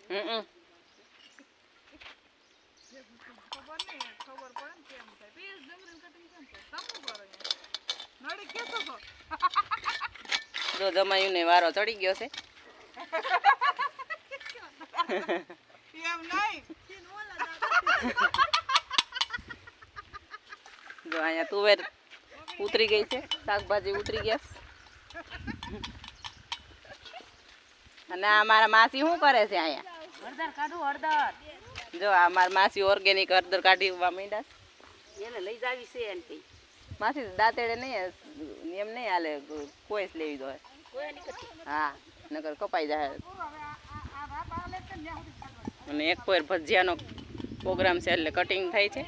હમ ખબર નહીં ખબર પડે ને કેમ થાય પીસ ડુંગળી કટિંગ કેમ થાય તમે કરો નડી કેતો છો જો જમાયું ને વારો ચડી ગયો છે એમ નહીં જો અહીંયા તુવેર ઉતરી ગઈ છે શાકભાજી ઉતરી ગયા અને આ મારા માસી શું કરે છે અહીંયા હળદર કાઢું હળદર જો આ મારા માસી ઓર્ગેનિક હળદર કાઢીવા માંડ્યા એને લઈ જાવી છે એમ કે માસી દાંતેડે નહીં એમ નહીં હાલે કોઈ જ લેવી દો હા નકર કપાઈ જાય અને એક કોઈ ભજીયાનો પ્રોગ્રામ છે એટલે કટિંગ થાય છે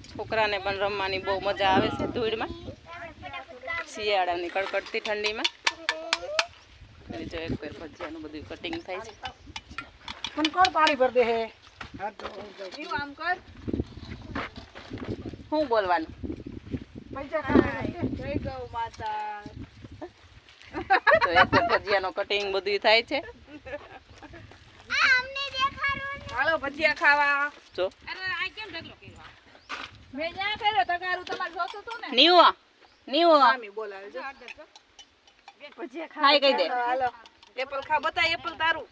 છોકરાને પણ રમવાની બહુ મજા આવે છે ધૂળમાં શિયાળાની કડકડતી ઠંડીમાં જો એક કોઈ ભજીયાનું બધું કટિંગ થાય છે મને કોણ પાણી ભર દે હે આમ કર શું બોલવાનું પૈસા ખાય જય ગૌ માતા તો એક ભજીયાનો કટિંગ બધું થાય છે હાલો ભજીયા ખાવા જો અરે આ કેમ ઢગલો કર્યો મેં જ્યાં કર્યો તગારું તમારે જોતું હતું ને નીવો મામી બોલાવે જો ભજીયા ખાઈ કઈ દે હાલો એપલ ખા બતાય એપલ તારું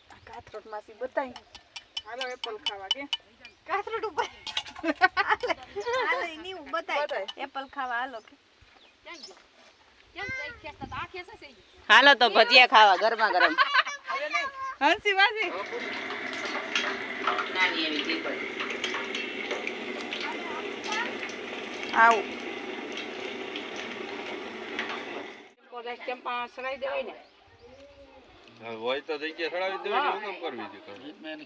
આ કાથરોટ માસી બતાય હાલો એપલ ખાવા કે કાથરોટ ઉપર હાલો ઈ બતાય એપલ ખાવા હાલો કે કેમ ખેસતા આ ખેસે છે હાલો તો ભજીયા ખાવા ગરમા ગરમ હંસી માસી નાની એવી ટીપણ આવું કોલેજ કેમ પાંચ સડાઈ દેવાય ને હોય તો જગ્યા સડાવી દેવાની હુકમ કરવી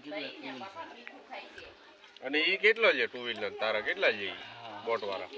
છે અને ઈ કેટલો છે ટુ વ્હીલર તારા કેટલા છે બોટ વાળા